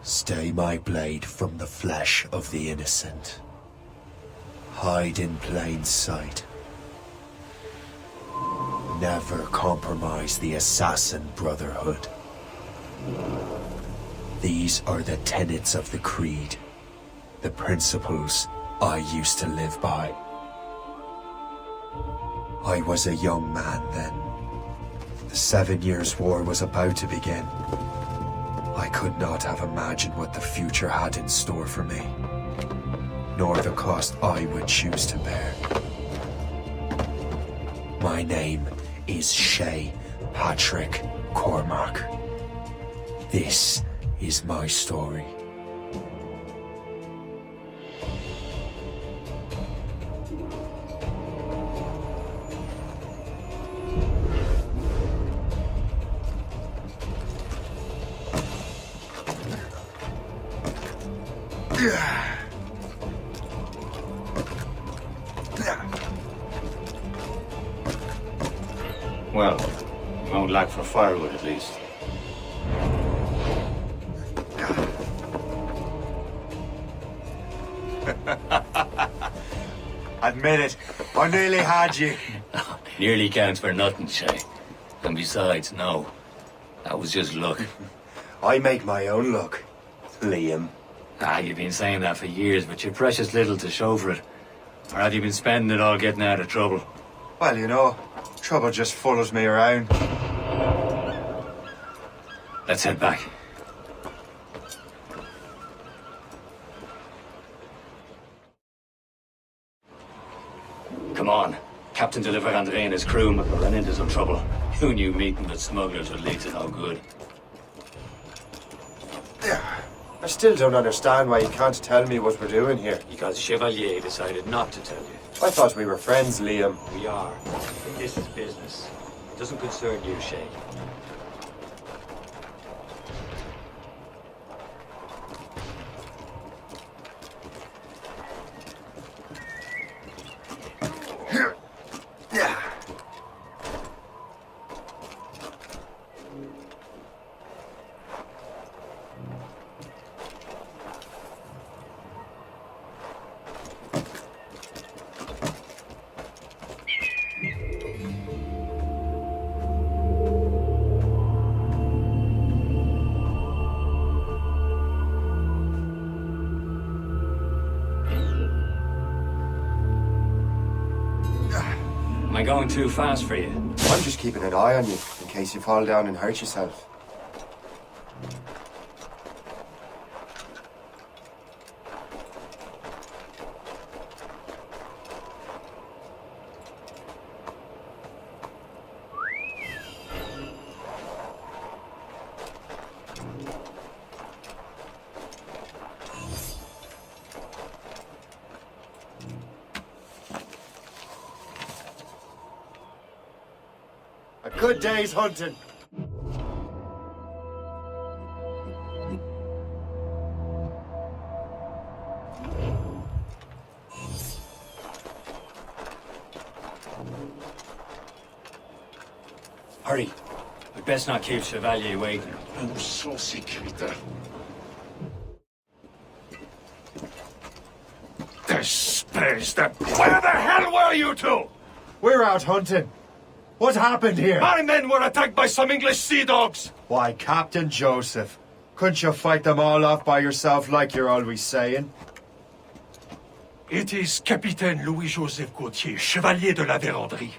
Stay my blade from the flesh of the innocent. Hide in plain sight. Never compromise the Assassin Brotherhood. These are the tenets of the Creed, the principles I used to live by. I was a young man then. The 7 Years' War was about to begin. I could not have imagined what the future had in store for me, nor the cost I would choose to bear. My name is Shay Patrick Cormac. This is my story. Well, you won't lack for firewood at least. Admit it, I nearly had you. Nearly counts for nothing, Shay. And besides, no. That was just luck. I make my own luck, Liam. You've been saying that for years, but you're precious little to show for it. Or have you been spending it all getting out of trouble? Well, you know, trouble just follows me around. Let's head back. Come on. Captain de Andre and his crew ran into some trouble. Who knew meeting with smugglers would lead to no good? I still don't understand why you can't tell me what we're doing here. Because Chevalier decided not to tell you. I thought we were friends, Liam. We are. But this is business. It doesn't concern you, Shay. Am I going too fast for you? I'm just keeping an eye on you, in case you fall down and hurt yourself. A good day's hunting. Hurry. We'd best not keep Chevalier waiting. Nous sommes sécuritaires. Despise that. Where the hell were you two? We're out hunting. What happened here? My men were attacked by some English sea dogs. Why, Captain Joseph, couldn't you fight them all off by yourself like you're always saying? It is Capitaine Louis-Joseph Gauthier, Chevalier de la Vérendrye.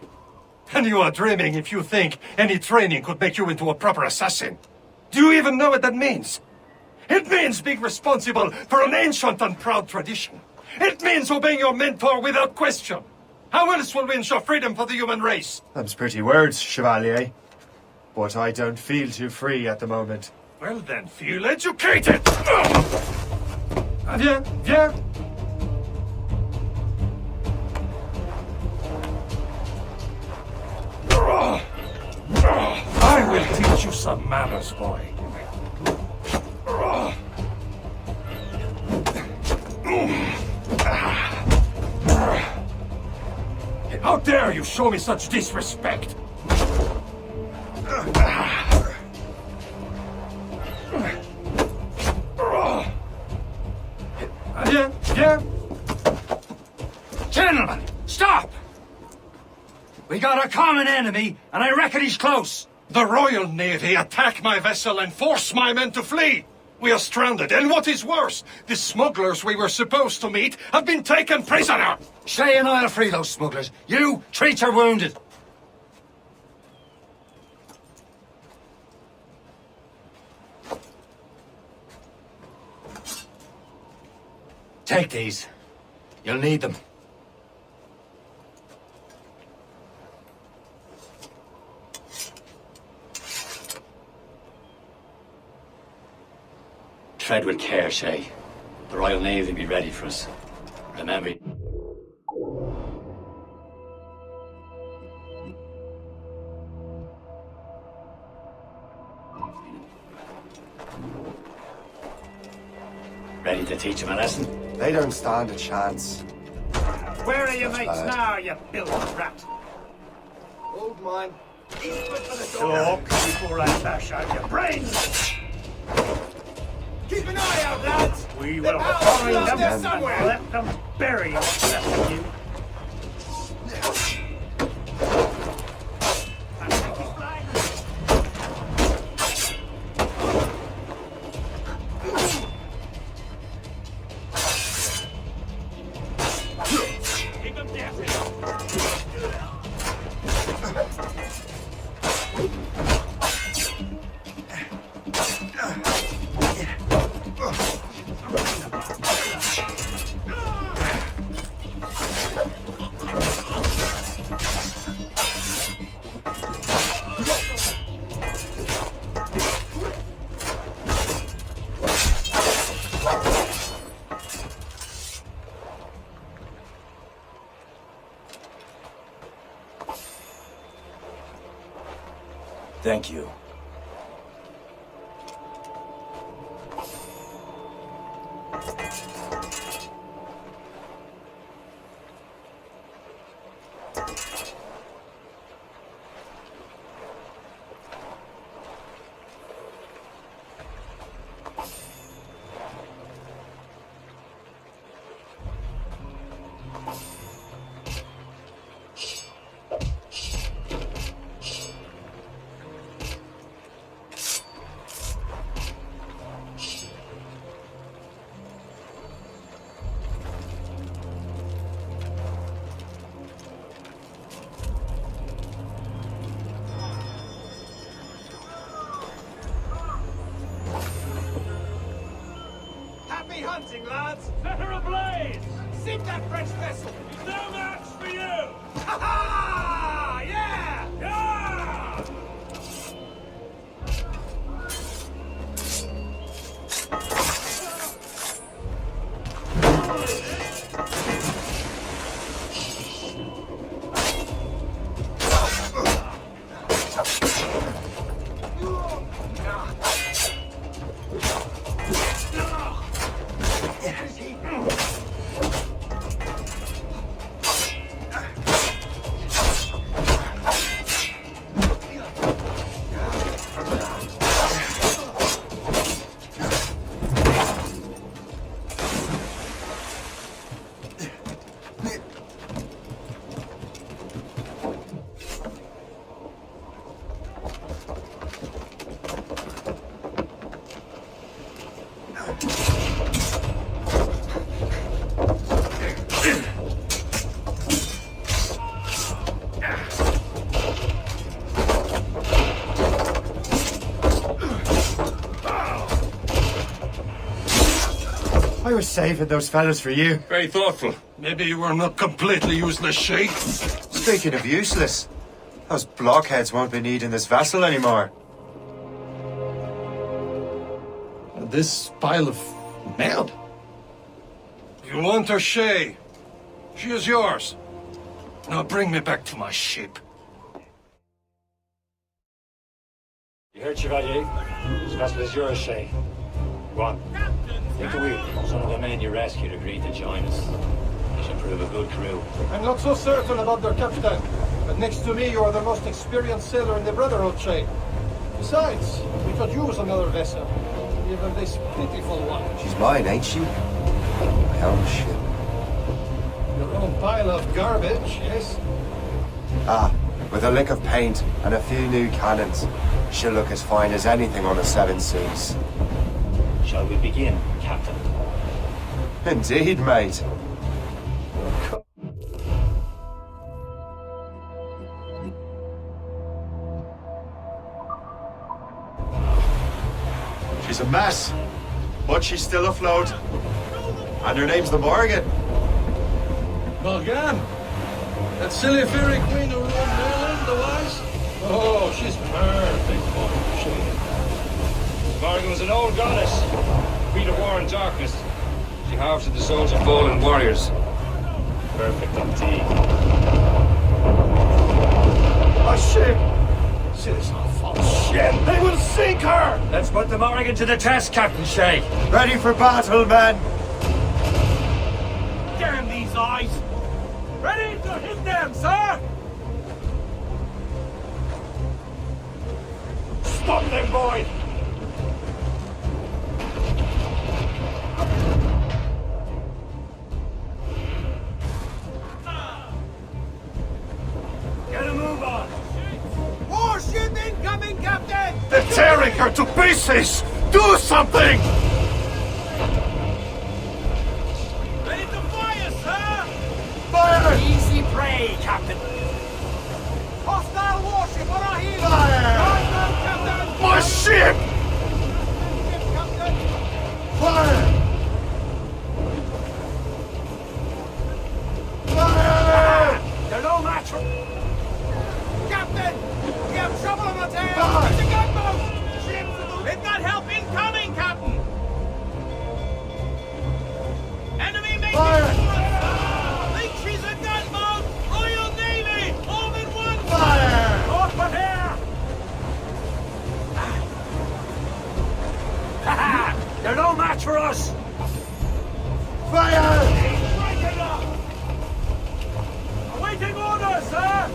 And you are dreaming if you think any training could make you into a proper assassin. Do you even know what that means? It means being responsible for an ancient and proud tradition. It means obeying your mentor without question. How else will we ensure freedom for the human race? Them's pretty words, Chevalier. But I don't feel too free at the moment. Well then, feel educated! Viens, viens! I will teach you some manners, boy. How dare you show me such disrespect? Yeah? Gentlemen, stop! We got a common enemy, and I reckon he's close. The Royal Navy attack my vessel and force my men to flee. We are stranded, and what is worse, the smugglers we were supposed to meet have been taken prisoner. Shay and I'll free those smugglers. You treat your wounded. Take these. You'll need them. Tread with care, Shay. The Royal Navy will be ready for us. Remember... Ready to teach him a lesson? They don't stand a chance. Where are your mates now, you billy rat? Hold mine. Talk before I bash out your brains! Keep an eye out, lads! We will find them and let them bury what's left of you. Keep them dancing! Thank you. Happy hunting, lads! Set her ablaze! Sink that French vessel! He's no match for you! Ha ha! Yeah! Yeah! I was saving those fellas for you. Very thoughtful. Maybe you were not completely useless, Shay. Speaking of useless, those blockheads won't be needing this vessel anymore. This pile of mail? You want her, Shay? She is yours. Now bring me back to my ship. You heard, Chevalier? This vessel is yours, Shay. Go on. Take the wheel. Some of the men you rescued agreed to join us. They should prove a good crew. I'm not so certain about their captain, but next to me you are the most experienced sailor in the Brotherhood, Shay. Besides, we could use another vessel, even this pitiful one. She's mine, ain't she? My own ship. Your own pile of garbage, yes? Ah, with a lick of paint and a few new cannons, she'll look as fine as anything on the Seven Seas. Shall we begin, Captain? Indeed, mate. She's a mess, but she's still afloat. And her name's the Morgan. Morgan? That silly fairy queen who ruled Merlin, the wise? Oh, she's perfect for you, Morgan was an old goddess, queen of war and darkness. She harvested the souls of fallen warriors. Perfect indeed. A ship! This is a false ship! They will sink her! Let's put the Morrigan to the test, Captain Shay. Ready for battle, men! Damn these eyes! Ready to hit them, sir! Stop them, boy! Get a move on! Warship incoming, Captain! They're tearing her to pieces! Do something! Ready to fire, sir! Fire! Easy prey, Captain. Hostile warship on our heels! Fire! Right now, Captain! My ship! Captain! Fire! Fire! They're no match for... Captain! We have trouble on our tail! Fire! It's a gunboat! They've got help incoming, Captain! Enemy making Fire! think she's a gunboat! Royal Navy! All in one! Fire! Over here! They're no match for us. Fire! Breaking up! Awaiting orders, sir!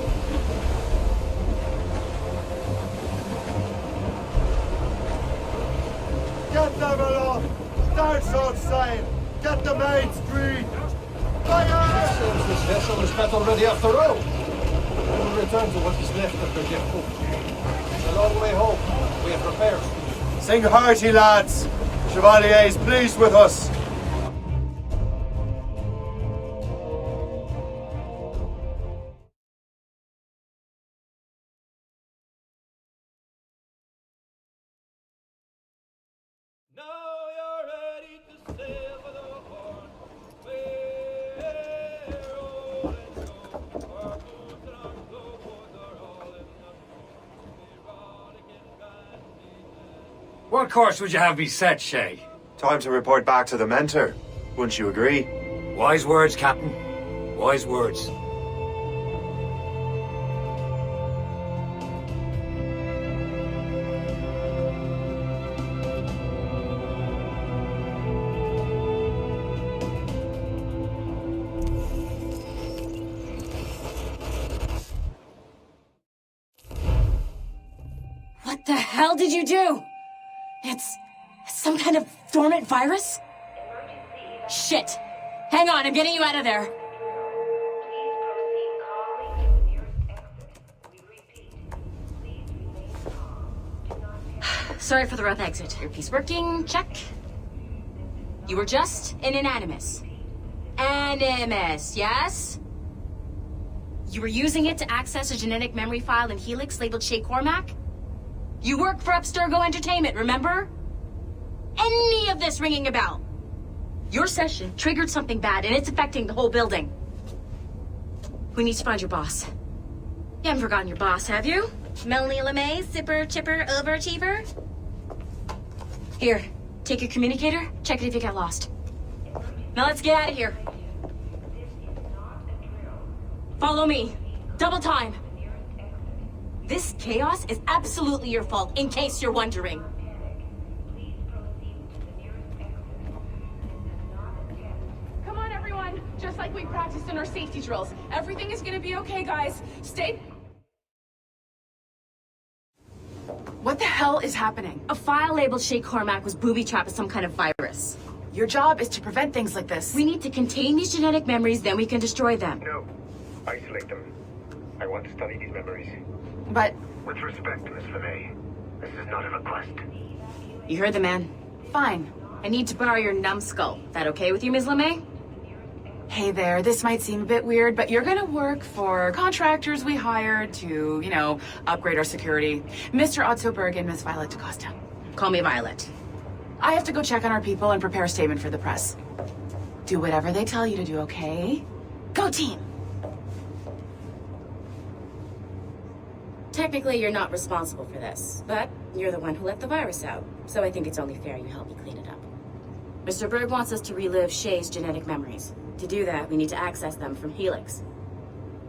Get them aloft! Start short sail! Get the mains green! Fire! Seems this vessel is battle ready after all. We will return to what is left of the Jeffco. It's a long way home. We have repairs to do. Sing hearty, lads. Chevalier is pleased with us. Now you're ready to sail for the horn. We're rolling go. Our boots and our glowworms are all in the We're rolling in What course would you have me set, Shay? Time to report back to the mentor. Wouldn't you agree? Wise words, Captain. Wise words. What the hell did you do? It's some kind of dormant virus? Shit! Hang on, I'm getting you out of there. Sorry for the rough exit. Earpiece working, check. You were just an Animus. Animus, yes? You were using it to access a genetic memory file in Helix labeled Shay Cormac? You work for Abstergo Entertainment, remember? Any of this ringing a bell? Your session triggered something bad, and it's affecting the whole building. We need to find your boss. You haven't forgotten your boss, have you? Melanie LeMay, zipper, chipper, overachiever? Here, take your communicator, check it if you got lost. Now let's get out of here. Follow me. Double time. This chaos is absolutely your fault, in case you're wondering. Come on, everyone. Just like we practiced in our safety drills. Everything is gonna be okay, guys. Stay... What the hell is happening? A file labeled Shay Cormac was booby-trapped with some kind of virus. Your job is to prevent things like this. We need to contain these genetic memories, then we can destroy them. No. Isolate them. I want to study these memories. But... With respect, Miss LeMay, this is not a request. You heard the man. fine. I need to borrow your numbskull. That okay with you, Ms. LeMay? Hey there, this might seem a bit weird, but you're gonna work for contractors we hired to, upgrade our security. Mr. Otto Berg and Miss Violet DaCosta. Call me Violet. I have to go check on our people and prepare a statement for the press. Do whatever they tell you to do, okay? Go team! Technically, you're not responsible for this, but you're the one who let the virus out, so I think it's only fair you help me clean it up. Mr. Berg wants us to relive Shay's genetic memories. To do that, we need to access them from Helix.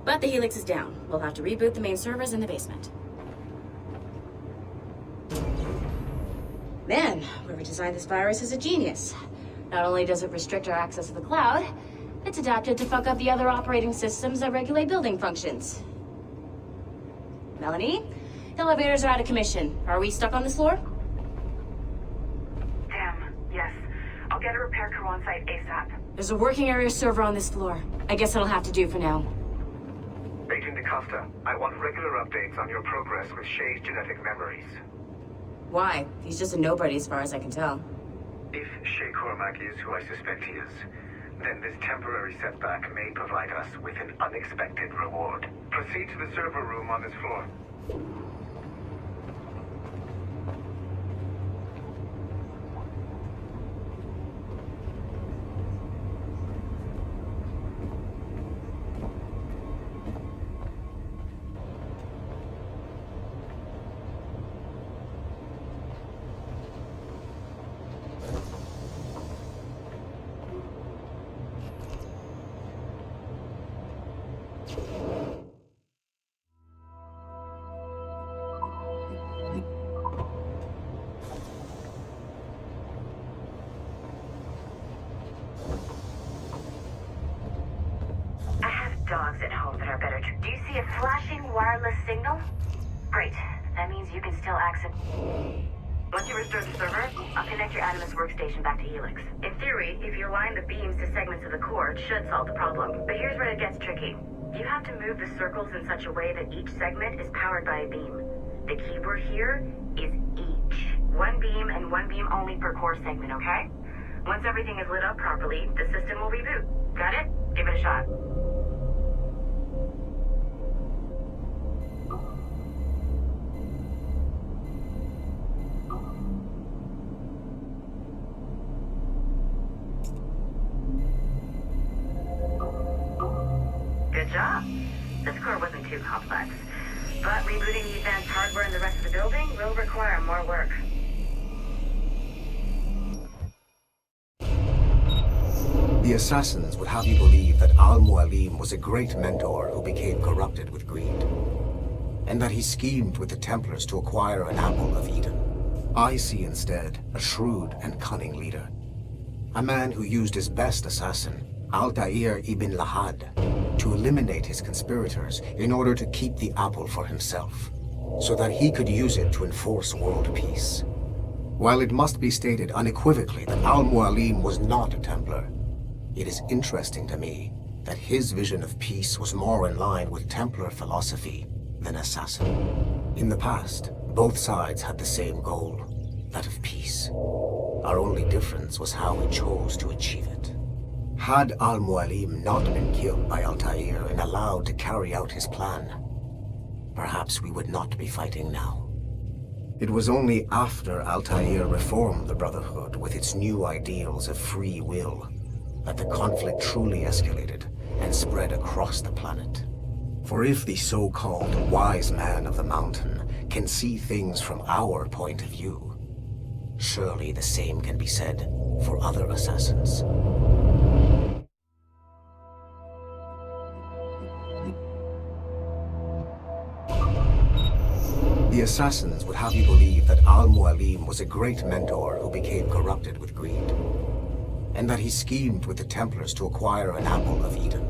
But the Helix is down. We'll have to reboot the main servers in the basement. Man, whoever designed this virus is a genius. Not only does it restrict our access to the cloud, it's adapted to fuck up the other operating systems that regulate building functions. Melanie? The elevators are out of commission. Are we stuck on this floor? Damn, yes. I'll get a repair crew on site ASAP. There's a working area server on this floor. I guess that'll have to do for now. Agent DaCosta, I want regular updates on your progress with Shay's genetic memories. Why? He's just a nobody as far as I can tell. If Shay Cormac is who I suspect he is, then this temporary setback may provide us with an unexpected reward. Proceed to the server room on this floor. Dogs at home that are better. Do you see a flashing wireless signal? Great. That means you can still access... Once you restore the server, I'll connect your Animus workstation back to Helix. In theory, if you align the beams to segments of the core, it should solve the problem. But here's where it gets tricky. You have to move the circles in such a way that each segment is powered by a beam. The keyword here is each. One beam and one beam only per core segment, okay? Once everything is lit up properly, the system will reboot. Got it? Give it a shot. Good job. This core wasn't too complex, but rebooting the advanced hardware in the rest of the building will require more work. The Assassins would have you believe that Al-Mualim was a great mentor who became corrupted with greed, and that he schemed with the Templars to acquire an apple of Eden. I see instead a shrewd and cunning leader, a man who used his best assassin, Altair ibn Lahad, to eliminate his conspirators in order to keep the apple for himself, so that he could use it to enforce world peace. While it must be stated unequivocally that Al-Mualim was not a Templar, it is interesting to me that his vision of peace was more in line with Templar philosophy than assassin. In the past, both sides had the same goal, that of peace. Our only difference was how we chose to achieve it. Had Al-Mualim not been killed by Altair and allowed to carry out his plan, perhaps we would not be fighting now. It was only after Altair reformed the Brotherhood with its new ideals of free will that the conflict truly escalated and spread across the planet. For if the so-called wise man of the mountain can see things from our point of view, surely the same can be said for other assassins. The Assassins would have you believe that Al-Mualim was a great mentor who became corrupted with greed, and that he schemed with the Templars to acquire an apple of Eden.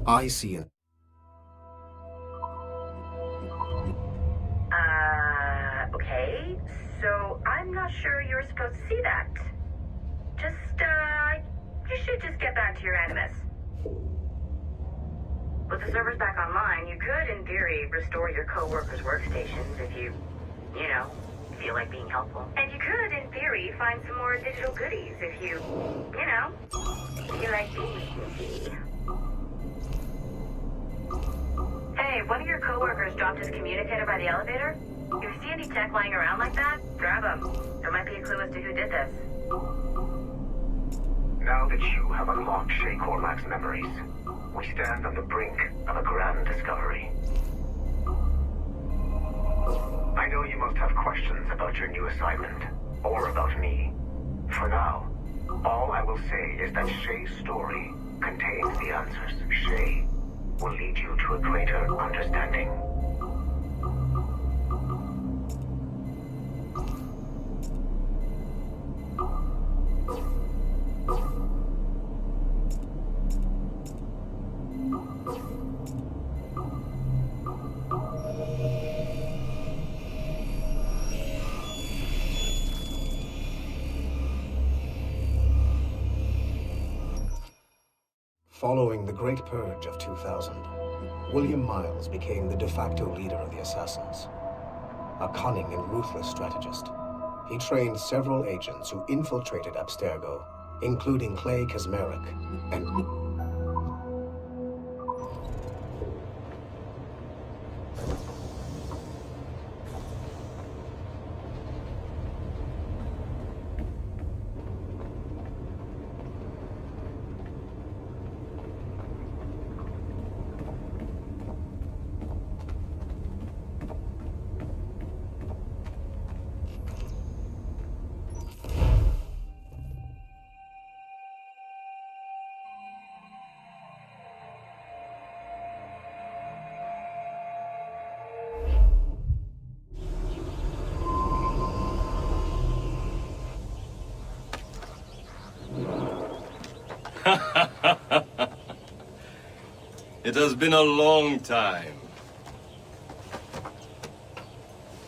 I see in... Okay, so I'm not sure you're supposed to see that. Just, should just get back to your Animus. With the servers back online, you could, in theory, restore your co-workers' workstations if you know, feel like being helpful. And you could, in theory, find some more digital goodies if you know, feel like being sneaky. Hey, one of your co-workers dropped his communicator by the elevator. If you see any tech lying around like that, grab them. There might be a clue as to who did this. Now that you have unlocked Shay Cormac's memories, we stand on the brink of a grand discovery. I know you must have questions about your new assignment, or about me. For now, all I will say is that Shay's story contains the answers. Shay will lead you to a greater understanding. Following the Great Purge of 2000, William Miles became the de facto leader of the Assassins. A cunning and ruthless strategist, he trained several agents who infiltrated Abstergo, including Clay Kazmarek and... It has been a long time.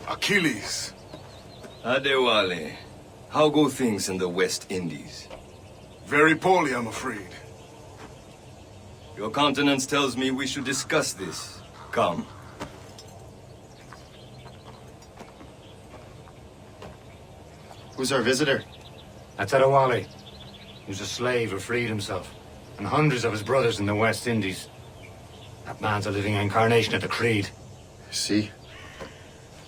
Achilles. Adewale, how go things in the West Indies? Very poorly, I'm afraid. Your countenance tells me we should discuss this. Come. Who's our visitor? That's Adewale. He was a slave who freed himself, and hundreds of his brothers in the West Indies. That man's a living incarnation of the Creed. See?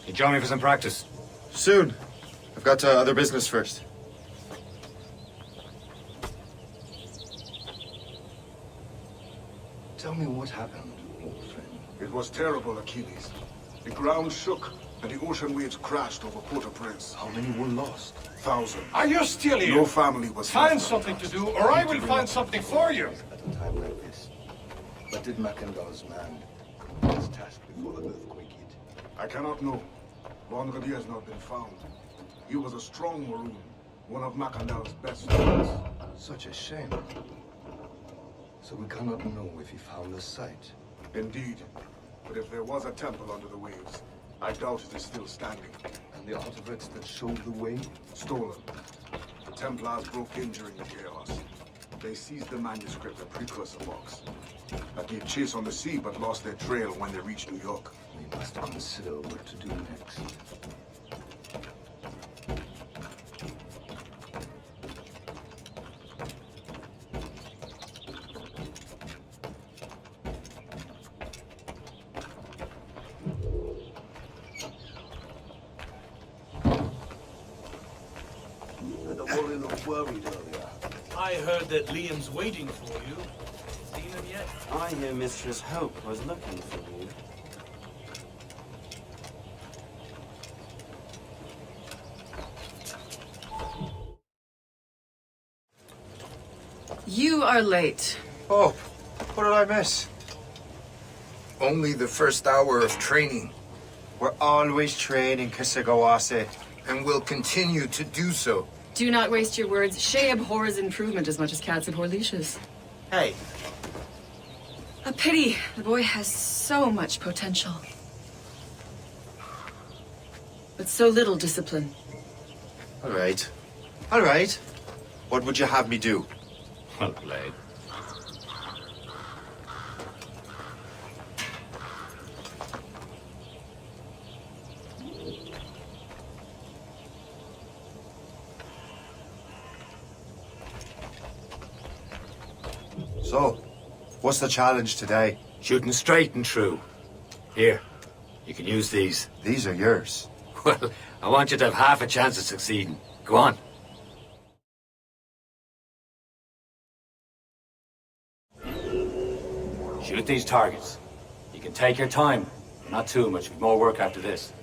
You join me for some practice? Soon. I've got other business first. Tell me what happened, old friend. It was terrible, Achilles. The ground shook, and the ocean waves crashed over Port-au-Prince. How many were lost? 1,000. Are you still here? No family was Find left something to untouched. do, or I will find something for you. At a time like this. What did Macandal's man, his task before the earthquake hit? I cannot know. Vendredi has not been found. He was a strong Maroon, one of Macandal's best friends. Such a shame. So we cannot know if he found the site. Indeed. But if there was a temple under the waves, I doubt it is still standing. And the artifacts that showed the way? Stolen. The Templars broke in during the chaos. They seized the manuscript, the precursor box. That gave chase on the sea, but lost their trail when they reached New York. We must consider what to do next. I heard that Liam's waiting for you. Seen him yet? I hear Mistress Hope was looking for you. You are late. Oh, what did I miss? Only the first hour of training. We're always training, Kisagawase. And will continue to do so. Do not waste your words. Shay abhors improvement as much as cats abhor leashes. Hey. A pity. The boy has so much potential. But so little discipline. All right. All right. What would you have me do? Well played. So, what's the challenge today? Shooting straight and true. Here, you can use these. These are yours. Well, I want you to have half a chance of succeeding. Go on. Shoot these targets. You can take your time, but not too much. We've more work after this.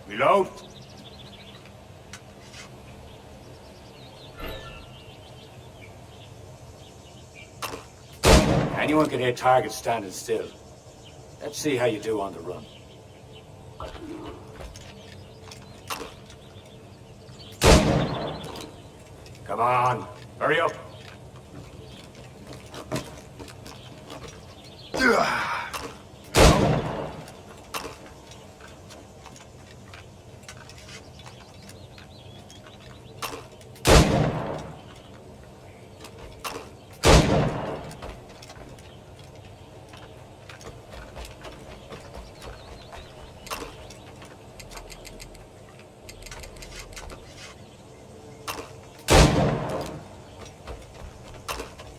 Reload. Anyone can hit targets standing still. Let's see how you do on the run. Come on, hurry up.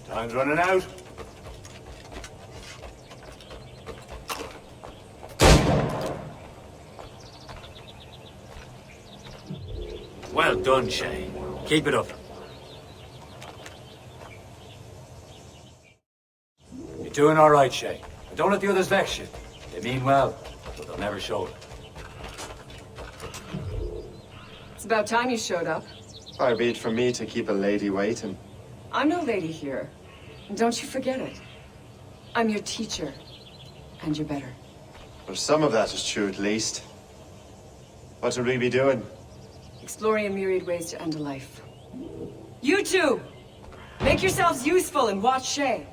Time's running out. Well done, Shay. Keep it up. You're doing all right, Shay. But don't let the others vex you. They mean well, but they'll never show it. It's about time you showed up. Far be it from me to keep a lady waiting. I'm no lady here. And don't you forget it. I'm your teacher. And you're better. Well, some of that is true at least. What would we be doing? Exploring a myriad ways to end a life. You two! Make yourselves useful and watch Shay.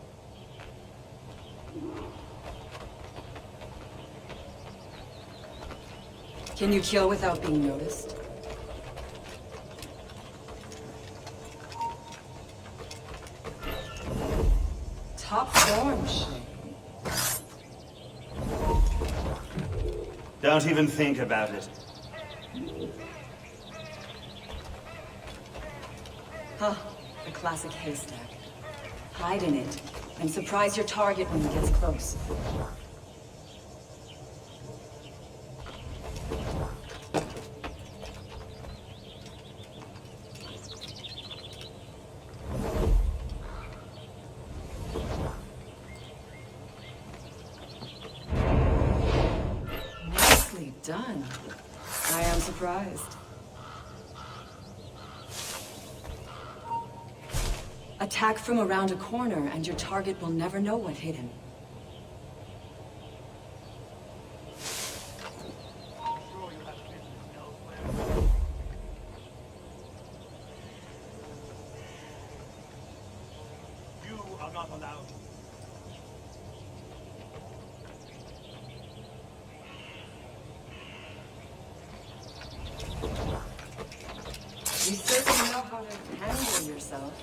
Can you kill without being noticed? Top form, Shay. Don't even think about it. Huh, the classic haystack. Hide in it, and surprise your target when he gets close. Nicely done. I am surprised. Attack from around a corner, and your target will never know what hit him. You are not allowed. You certainly know how to handle yourself.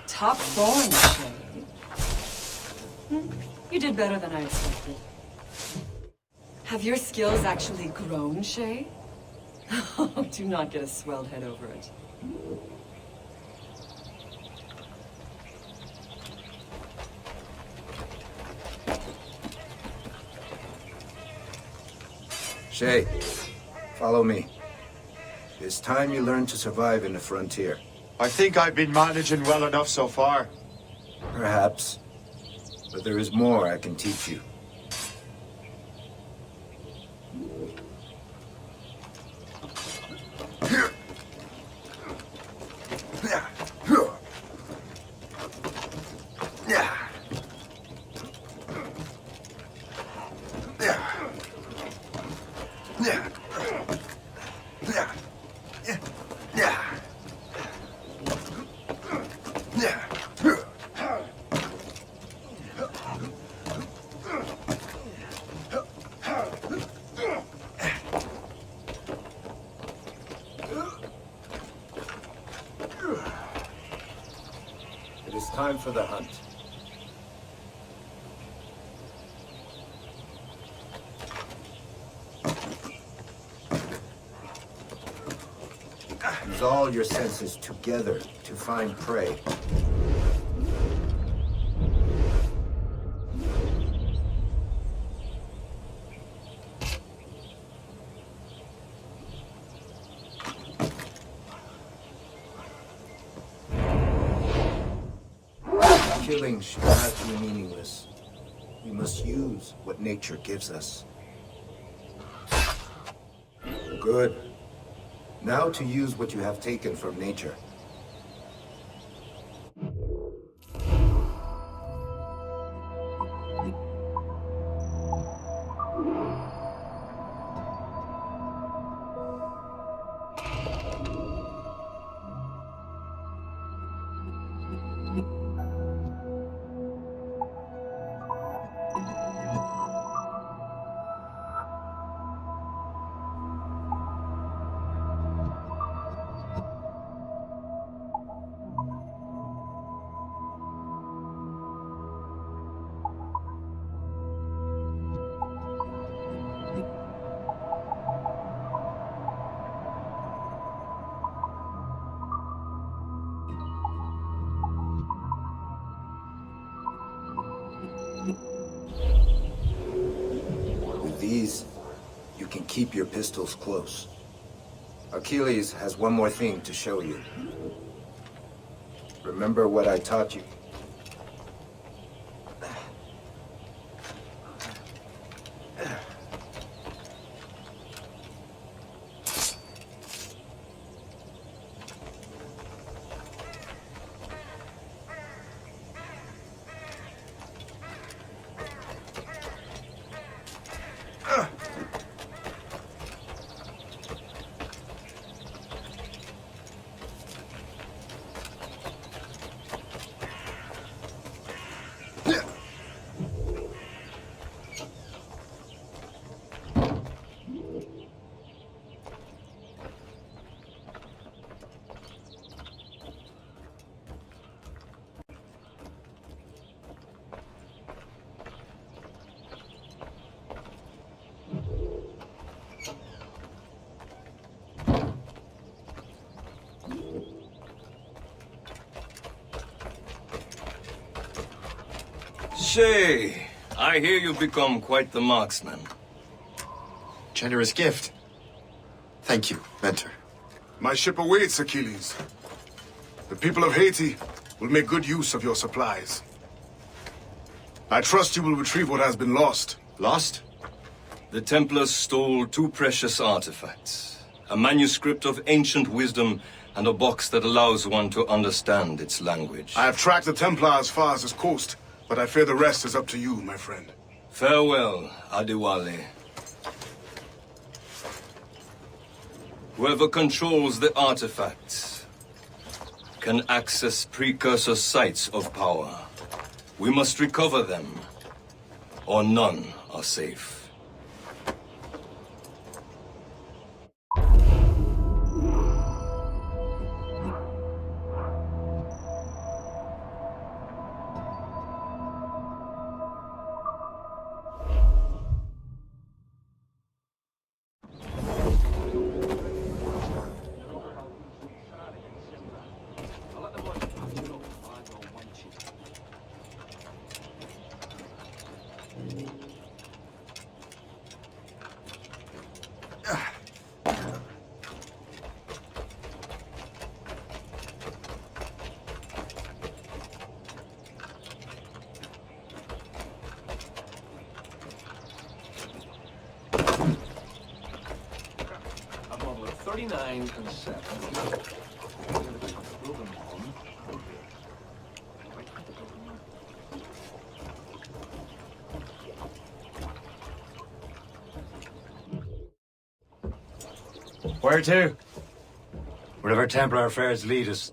Top form, Shay. You did better than I expected. Have your skills actually grown, Shay? Oh, do not get a swelled head over it. Shay, follow me. It's time you learn to survive in the frontier. I think I've been managing well enough so far. Perhaps. But there is more I can teach you. It is time for the hunt. Use all your senses together to find prey. Killing should not be meaningless. We must use what nature gives us. Good. Now to use what you have taken from nature. With these, you can keep your pistols close. Achilles has one more thing to show you. Remember what I taught you. Shay, I hear you've become quite the marksman. Generous gift. Thank you, Mentor. My ship awaits, Achilles. The people of Haiti will make good use of your supplies. I trust you will retrieve what has been lost. Lost? The Templars stole 2 precious artifacts. A manuscript of ancient wisdom and a box that allows one to understand its language. I have tracked the Templar as far as this coast, but I fear the rest is up to you, my friend. Farewell, Adewale. Whoever controls the artifacts can access precursor sites of power. We must recover them, or none are safe. 49 and 7. Where to? Wherever Templar affairs lead us.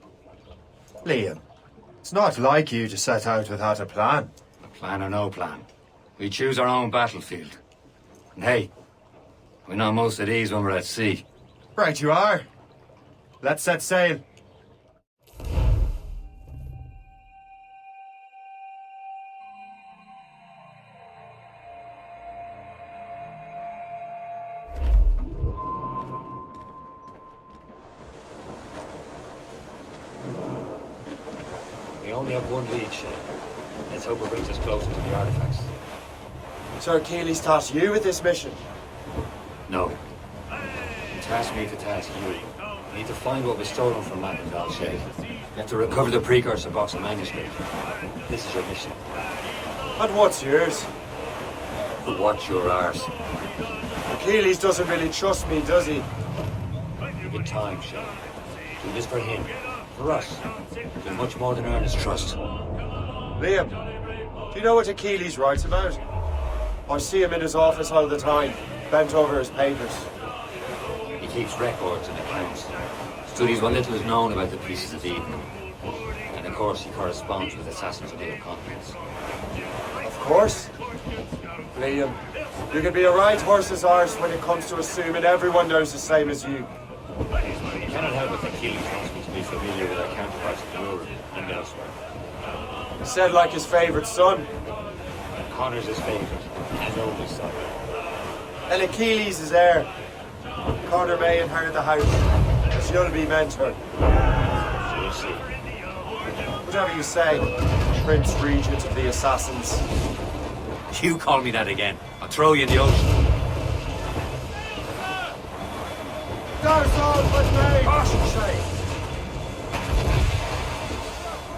Liam, it's not like you to set out without a plan. Plan or no plan. We choose our own battlefield. And hey, we know most at ease when we're at sea. Right you are. Let's set sail. We only have one lead, Shay. Let's hope it brings us closer to the artifacts. Sir Keeley's tasked you with this mission. No. He tasked me to task you. We need to find what was stolen from Mackendal, Shay. You have to recover the precursor box of manuscript. This is your mission. And what's yours? What's your arse? Achilles doesn't really trust me, does he? Give it time, Shay. Do this for him. For us. Do much more than earn his trust. Liam, do you know what Achilles writes about? I see him in his office all the time, bent over his papers. He keeps records and accounts. Studies what little is known about the pieces of Eden. And of course he corresponds with assassins of other continents. Of course. Liam, you can be a right horse's arse when it comes to assuming everyone knows the same as you. You cannot help but think Achilles wants me to be familiar with our counterparts in Europe and elsewhere. He said like his favourite son. Connor's his favourite, and oldest son. And Achilles is heir. Connor may inherit the house, but you'll be mentor. So we'll see. Whatever you say, Prince Regent of the Assassins. You call me that again. I'll throw you in the ocean. Darson with me! Caution, Shay!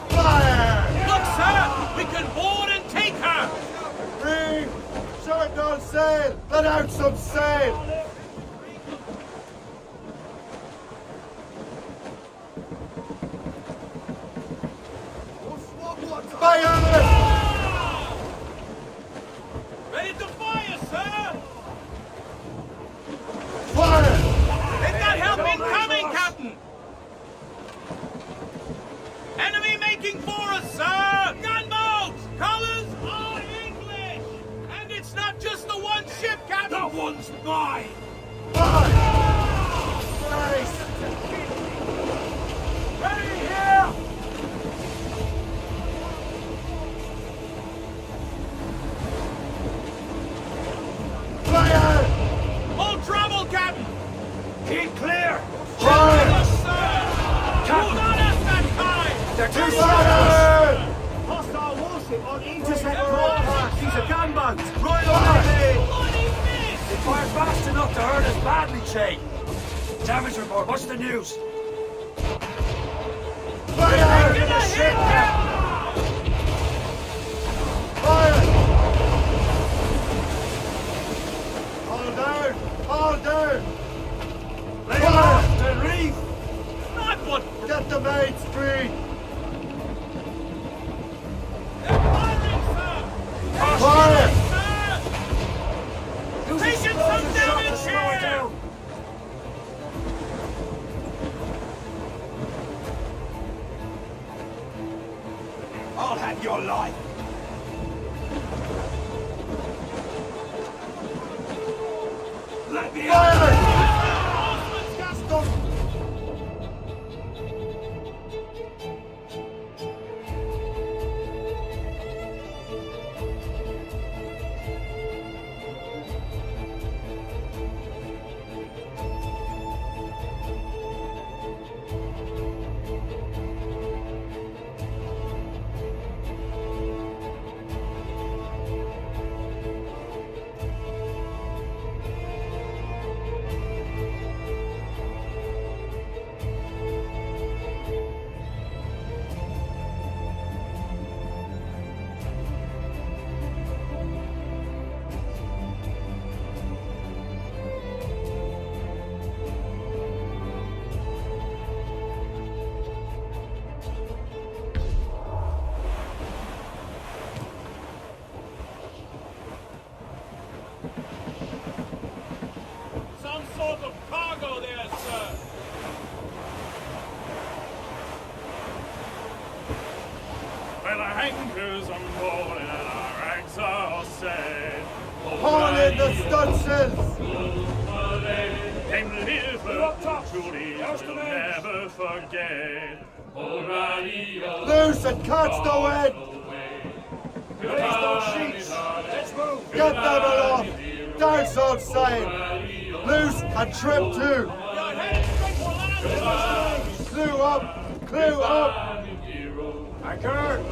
Fire! Look, sir! We can board and take her! Reeve! Short no sail! Let out some sail! Fire! Ready to fire, sir! Fire! Let that help incoming, Captain! Enemy making for us, sir! Gunboats! Colors are English! And it's not just the one ship, Captain! That one's mine! Fire! Nice! Ready here! Fire! Hold trouble, Captain! Keep clear! Fire! Yes, sir! Captain! Not us that time! They're too fire! Hostile warship on intercept broadcast! He's a gunboat! Royal Navy! Bloody miss! They fired fast enough to hurt us badly, Shay. Damage report, what's the news? Fire! Get the ship, Captain! Fire! All down! All down! Lay aloft and reef! Not what... Get the mates free! They're firing, sir! Fire! Sir! Taking some damage here! I'll have your life! Let me Fire! sort of cargo there, sir? Well, our anchors unrolled and our ranks are all set. Haul in the stunsails! Came liver, truly will never forget. Loose and catch the wind! Raise those sheets. Let's move. Get them aloft! Down on sail! Loose and trim too! Clew up! Clew up! Anchor!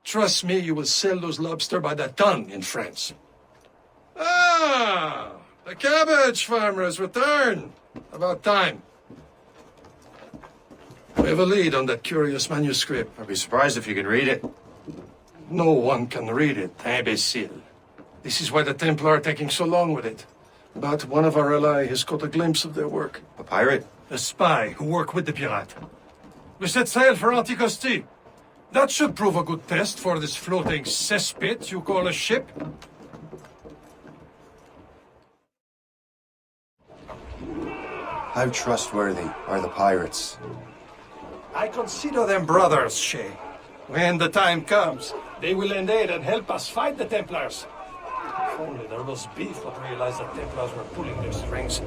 Trust me, you will sell those lobster by the ton in France. Ah, the cabbage farmers return. About time. We have a lead on that curious manuscript. I'd be surprised if you can read it. No one can read it, imbecile. This is why the Templar are taking so long with it. But one of our allies has caught a glimpse of their work. A pirate? A spy who worked with the pirate. We set sail for Anticosti. That should prove a good test for this floating cesspit you call a ship. How trustworthy are the pirates? I consider them brothers, Shay. When the time comes, they will lend aid and help us fight the Templars. If only there was beef would realize the Templars were pulling their strings.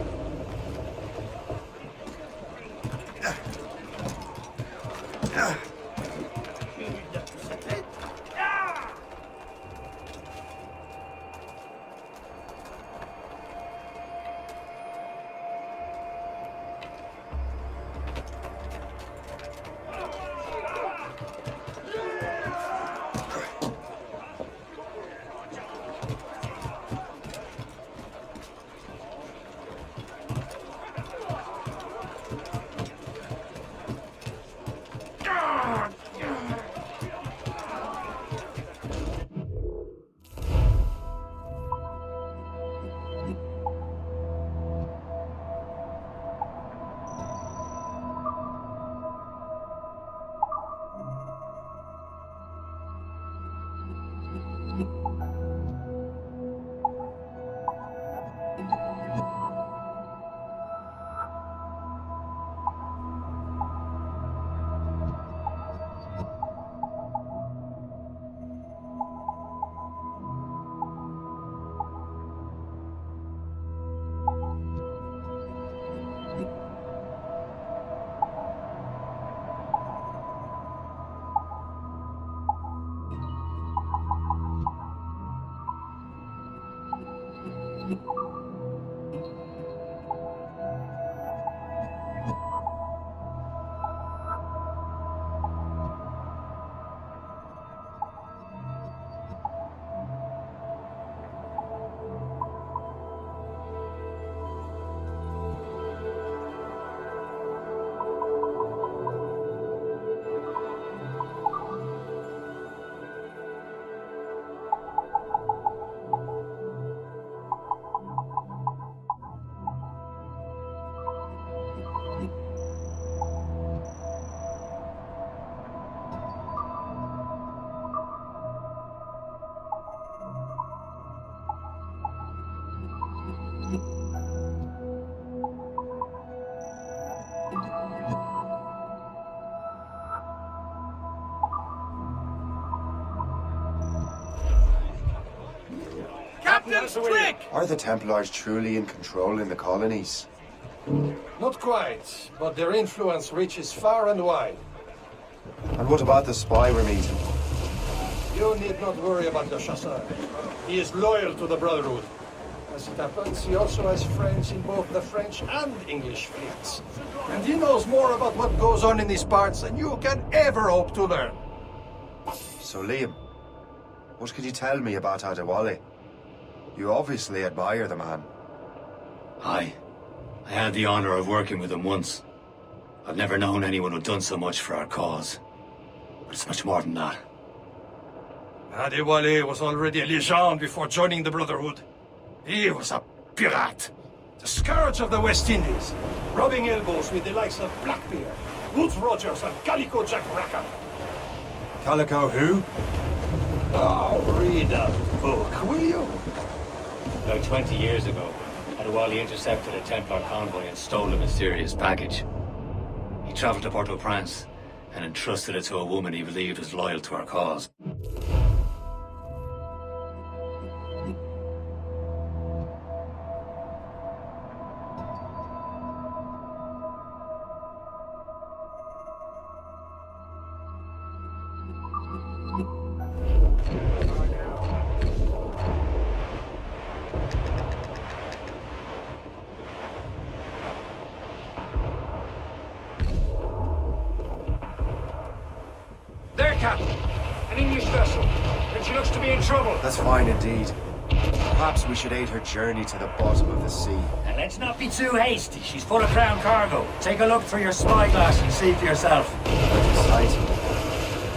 Captain's trick! Are the Templars truly in control in the colonies? Not quite, but their influence reaches far and wide. And what about the spy we're meeting? You need not worry about the Chasseur. He is loyal to the Brotherhood. As it happens, he also has friends in both the French and English fleets. And he knows more about what goes on in these parts than you can ever hope to learn. So, Liam, what can you tell me about Adewale? You obviously admire the man. Aye. I had the honor of working with him once. I've never known anyone who'd done so much for our cause. But it's much more than that. Adewale was already a legend before joining the Brotherhood. He was a pirate. The scourge of the West Indies, rubbing elbows with the likes of Blackbeard, Woodes Rogers, and Calico Jack Rackham. Calico who? Oh, read that book, will you? About 20 years ago, Adewale intercepted a Templar convoy and stole a mysterious package. He traveled to Port-au-Prince and entrusted it to a woman he believed was loyal to our cause. There, Captain. An English vessel. And she looks to be in trouble. That's fine indeed. Perhaps we should aid her journey to the bottom of the sea. And let's not be too hasty. She's full of crown cargo. Take a look through your spyglass and see for yourself. That's exciting.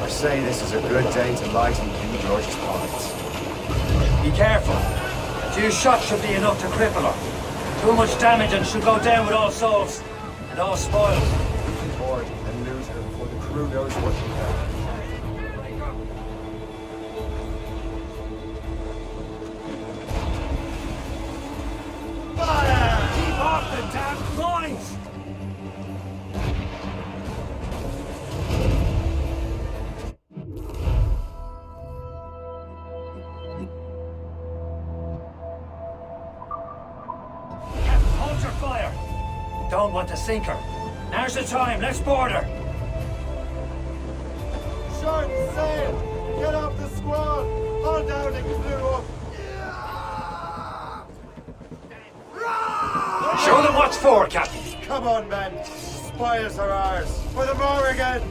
I say this is a good day to lighten King George's pockets. Be careful. A few shots should be enough to cripple her. Too much damage and she'll go down with all souls and all spoils. Board and lose her before the crew knows what we've done. Fire! Keep off the damn points! Captain, hold your fire! Don't want to sink her. Now's the time, let's board her! Short sail! Get off the squall! Hold down and clear up! Show them what's for, Captain. Come on, men! Spoils are ours! For the Morrigan!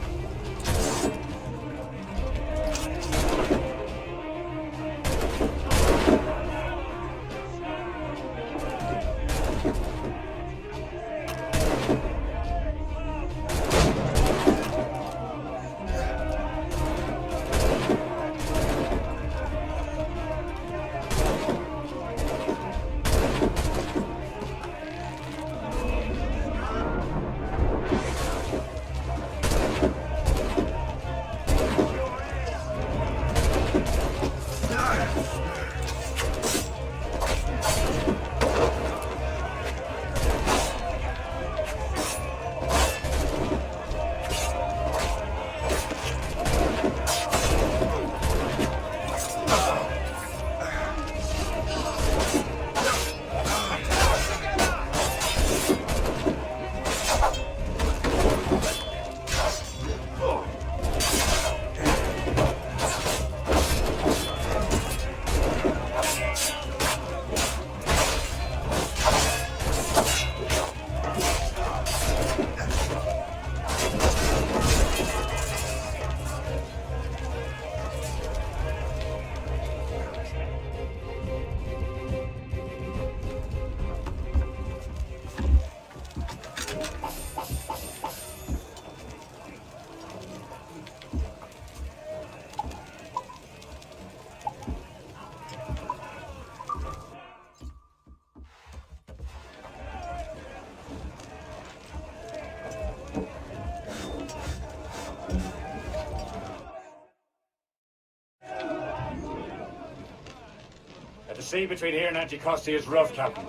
The sea between here and Anticosti is rough, Captain.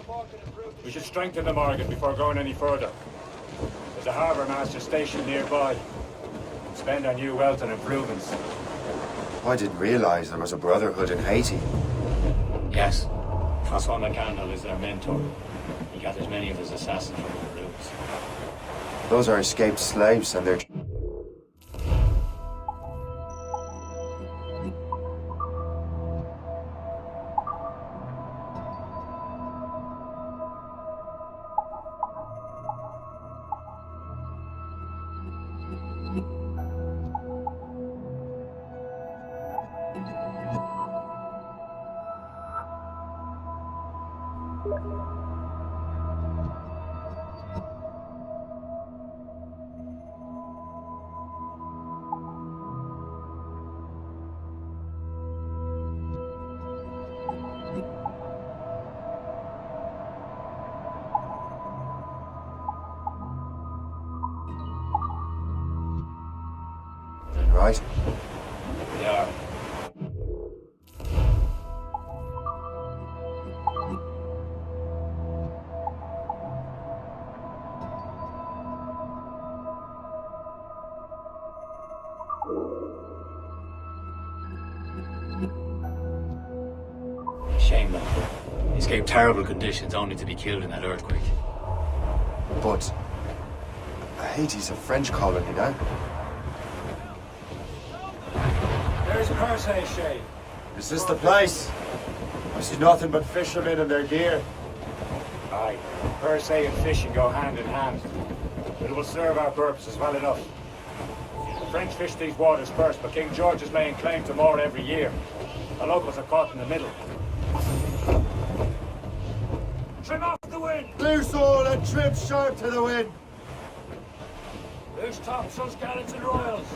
We should strengthen the Morrigan before going any further. There's a harbour master stationed nearby. Spend our new wealth on improvements. I didn't realize there was a brotherhood in Haiti. Yes. Francois McCandle is their mentor. He gathers many of his assassins from the ruins. Those are escaped slaves and they're... right? We are. Shame, though. He escaped terrible conditions only to be killed in that earthquake. But Haiti's a French colony now. There's Persay, Shay. Is this the place? I see nothing but fishermen and their gear. Aye. Persay and fishing go hand in hand. But it will serve our purposes well enough. The French fish these waters first, but King George is laying claim to more every year. The locals are caught in the middle. Trim off the wind! Loose all and trim sharp to the wind! Loose topsails, gallants and royals.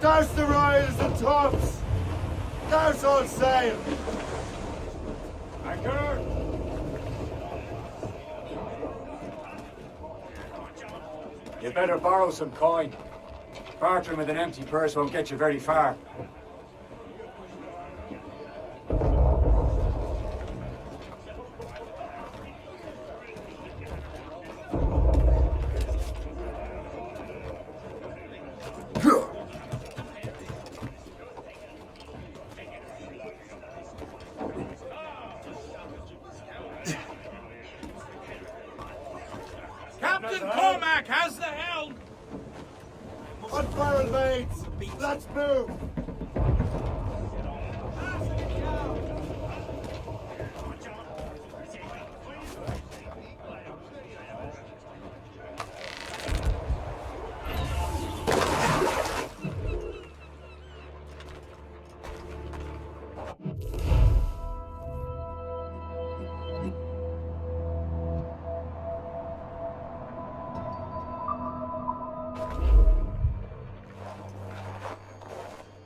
Douse the royals and tops! Douse all sail! Anchor! You'd better borrow some coin. Bartering with an empty purse won't get you very far. Captain Cormac has the helm! Unfurl, mates! Let's move!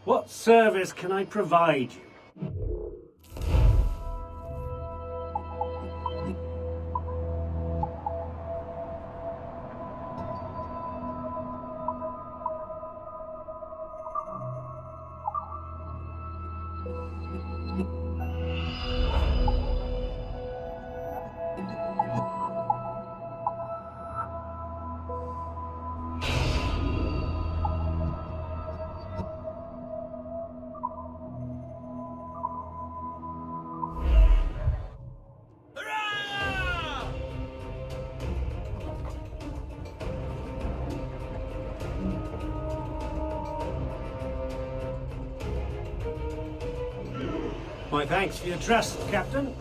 What service can I provide you? My thanks for your trust, Captain.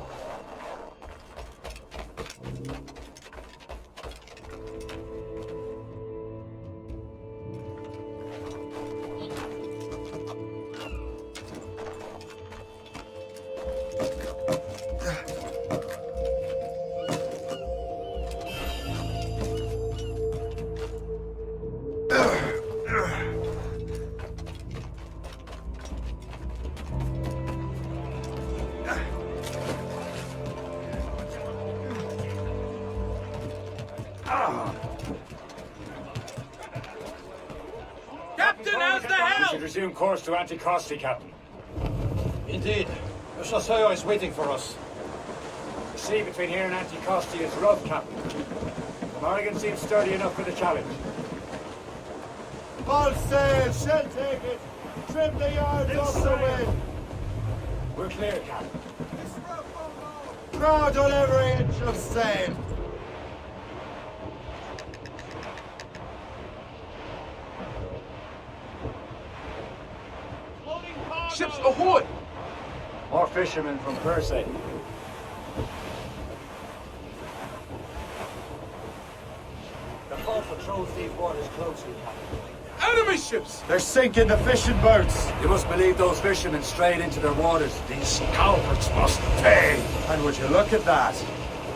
Captain has the We helm! should resume course to Anticosti, Captain. Indeed. The Chasseur is waiting for us. The sea between here and Anticosti is rough, Captain. The Morrigan seems sturdy enough for the challenge. All sail! Shall take it! Trim the yards off the wind! We're clear, Captain. Crowd on every inch of sail! Ships ahoy! More fishermen from Persay. The foe patrols these waters closely, Captain. Enemy ships! They're sinking the fishing boats! You must believe those fishermen strayed into their waters. These culprits must pay! And would you look at that?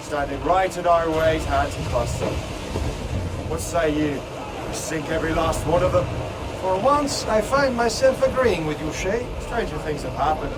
Standing right in our way to Anticosti. What say you? We sink every last one of them? For once, I find myself agreeing with you, Shay. Stranger things have happened.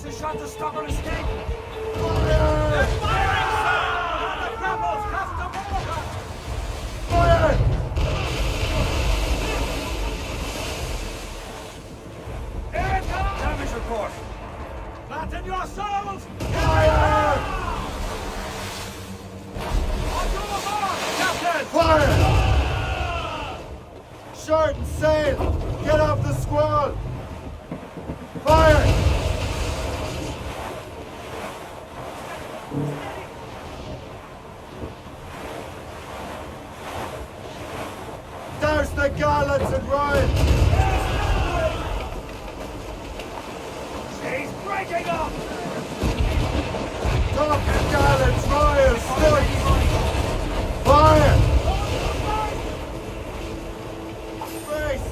a shot to stop an escape! They're firing, sir! The rebels have to move! Fire! Here it comes! Damage report! Flatten yourselves! Fire! On to the mark, Captain! Fire! Short and sail! Get off the squall! Fire! Douse the gallants and royals! She's breaking up! Top the gallants, royals, studs! Fire! Brace!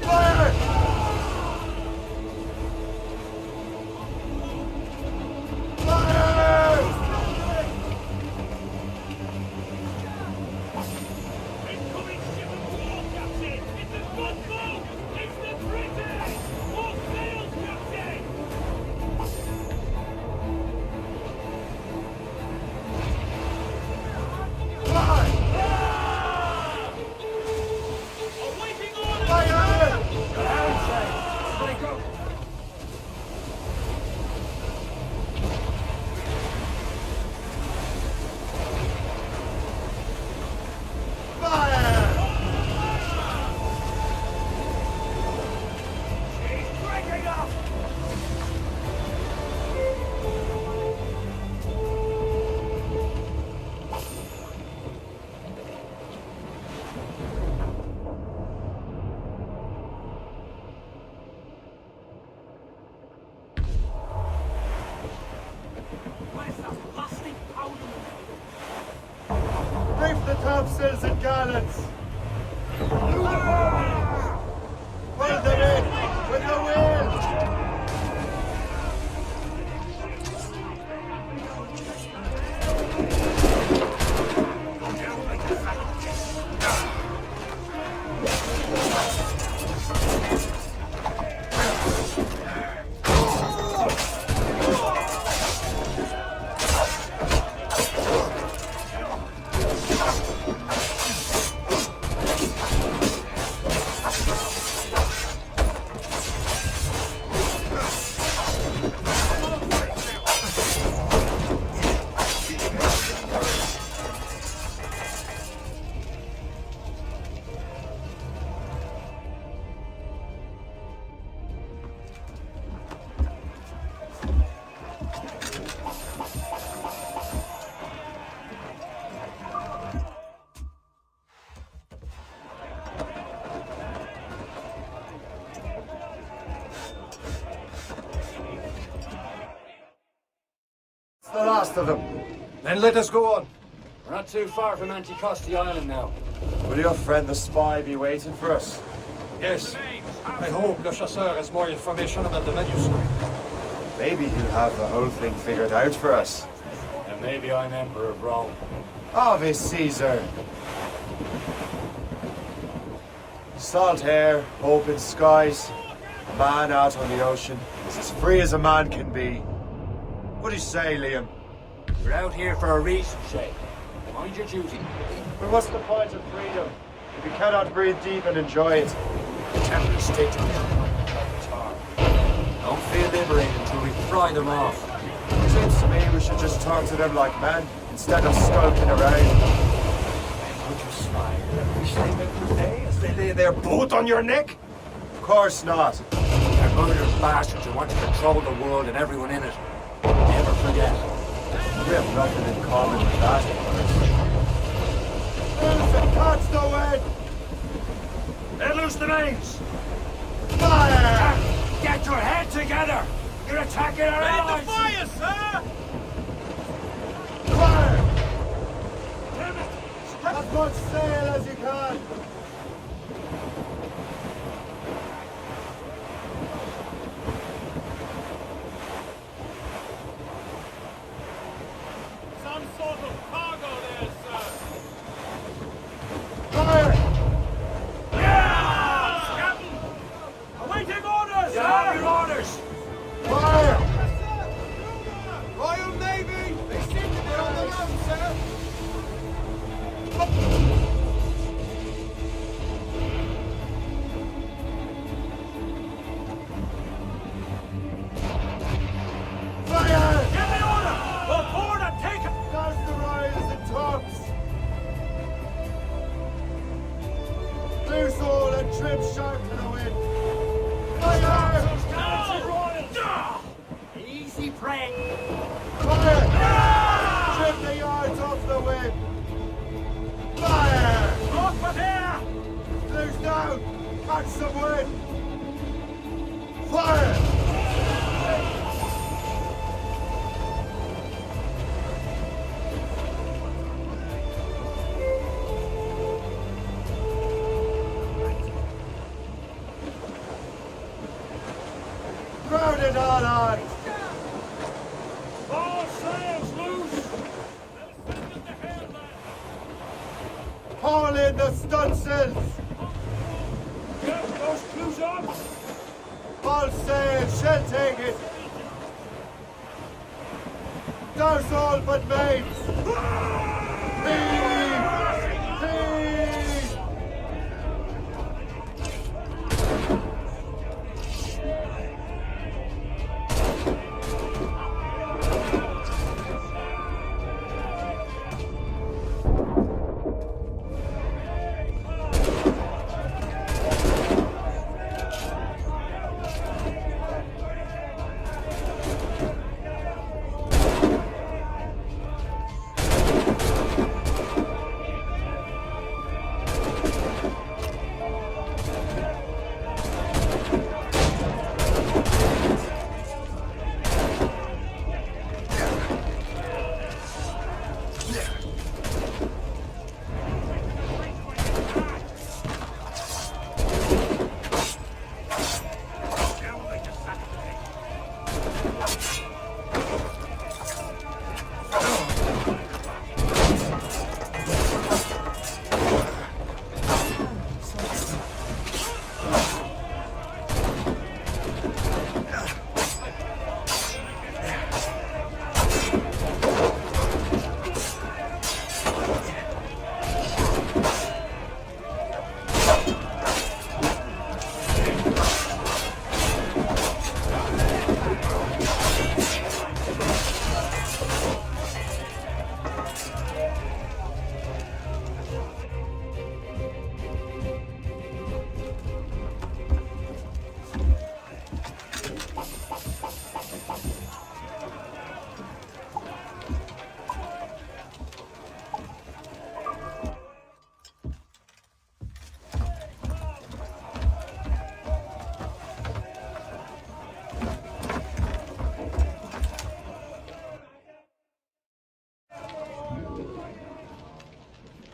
Fire! Fire! Incoming ship of war, Captain! It's a good boat! It's the British! More sails, Captain! Awaiting orders! Fire! Your hands, sir! Break up! Fire! She's breaking up! Where's that plastic powder? Reef the topsails and gallants! Pull them in with the wind! The last of them. Then let us go on. We're not too far from Anticosti Island now. Will your friend the spy be waiting for us? Yes. I hope Le Chasseur has more information about the manuscript. Maybe he'll have the whole thing figured out for us. And maybe I'm Emperor of Rome. Ave Caesar! Salt air, open skies, a man out on the ocean is as free as a man can be. What do you say, Liam? We're out here for a reason, Shay. Mind your duty. But what's the point of freedom if you cannot breathe deep and enjoy it? The Templars stay together. Don't feel liberated until we fry them off. It seems to me we should just talk to them like men instead of skulking around. Would you smile and wish they met today as they lay their boat on your neck? Of course not. They're murderous bastards who want to control the world and everyone in it. Never forget. We have nothing in common with that. Catch the wind! Let loose the mains! Fire! Get your head together! You're attacking our allies! Raise the fire, sir! Fire! As much sail as you can! Some sort of cargo there, sir! Fire! Yes! Captain! Awaiting orders, You sir! have your orders! Fire! down! Catch some wind! Fire! Grounded on! All sails loose! Haul in the stunsails! Get those crews up! All sails, shall take it! Douse all but mates! Heave! Heave!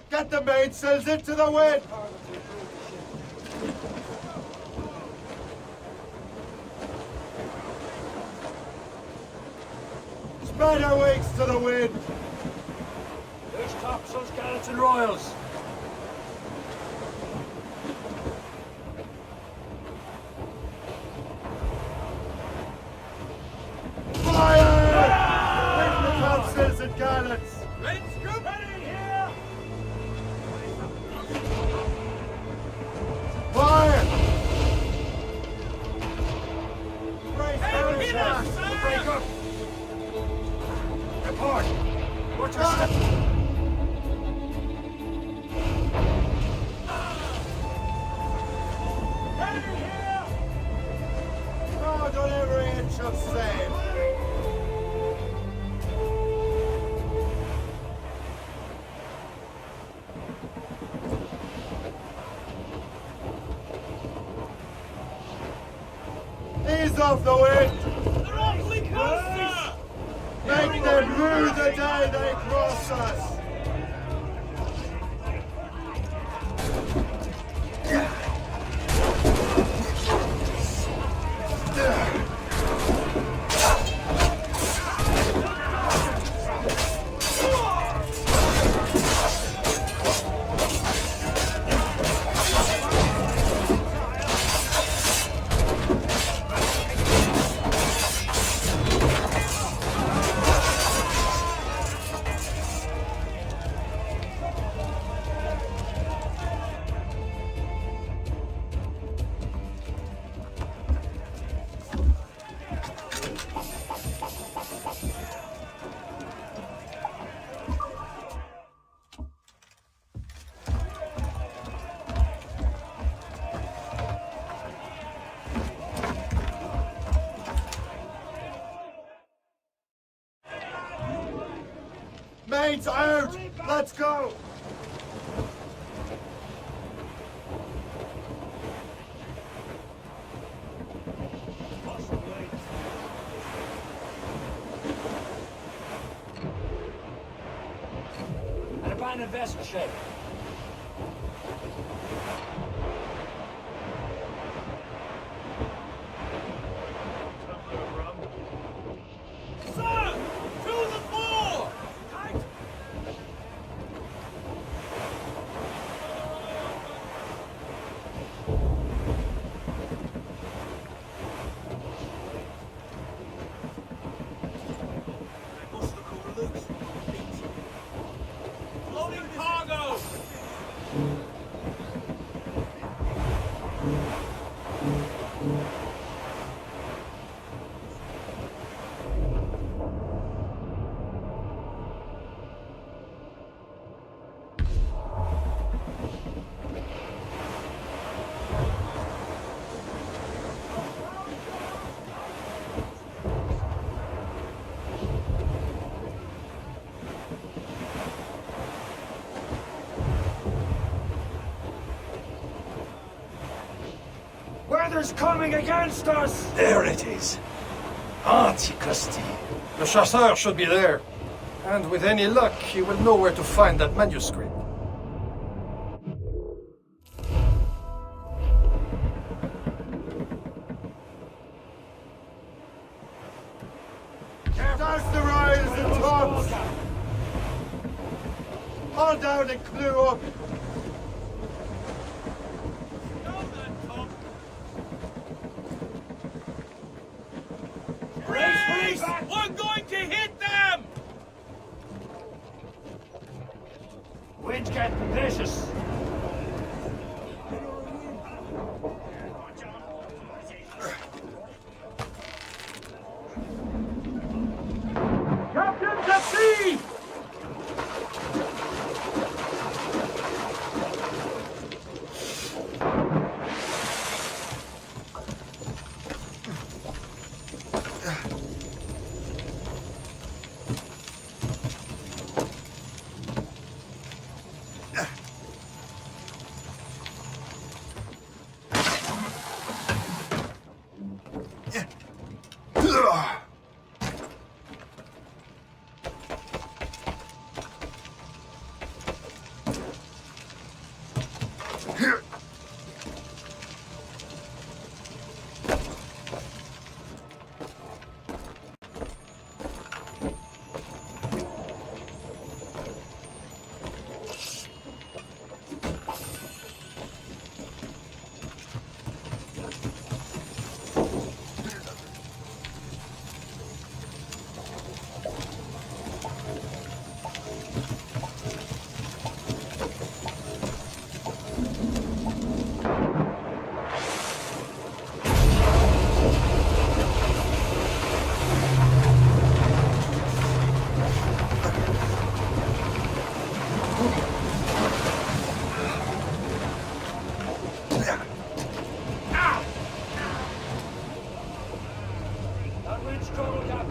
Get the mainsails into the wind! Spread our wings to the wind! There's topsails, gallants, and royals. Fire! Bring the topsails and gallants! Let's go! Ready here! Fire! Hit us, sir! Break up! Report! Watch your step! Ready here! Guard on every inch of sail! Ease off the wind! They're awfully close, sir! Make them rue the day they cross us! Mains out! Let's go! man and vessel shape. Sir! To the fore! Loading cargo! Weather's coming against us! There it is. Anticosti. The chasseur should be there. And with any luck, he will know where to find that manuscript. Douse the riders and tops! All down and clew up! Brace! We're going to hit them! Wind's getting vicious. Captain's at sea!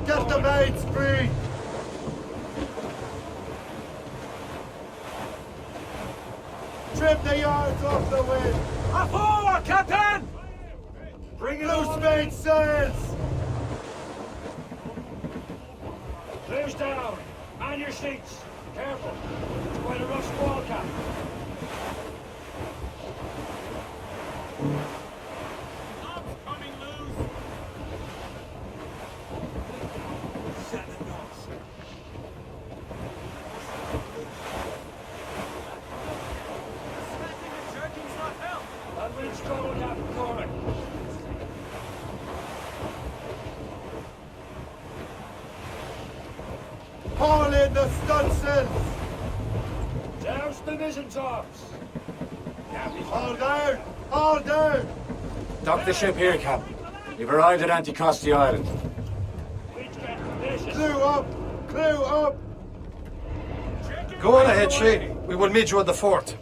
Get the mates free! Trim the yards off the wind! Forward, Captain! Bring loose main sails! Clears down. Man your seats. Careful. It's quite a rough squall, Cap. Coming loose! Set the knots. Sweating and jerking's not help. That wind's trouble, Captain Cormac. Haul in the stunsails! Douse the mizzen tops. All down! All down! Dock the ship here, Captain. You've arrived at Anticosti Island. Clew up! Clew up! Go on ahead, Shay. We will meet you at the fort.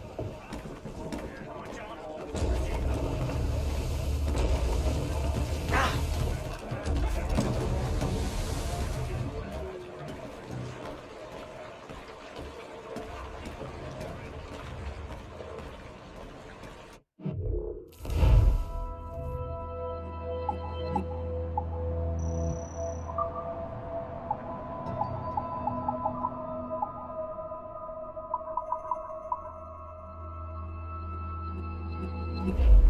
Bye.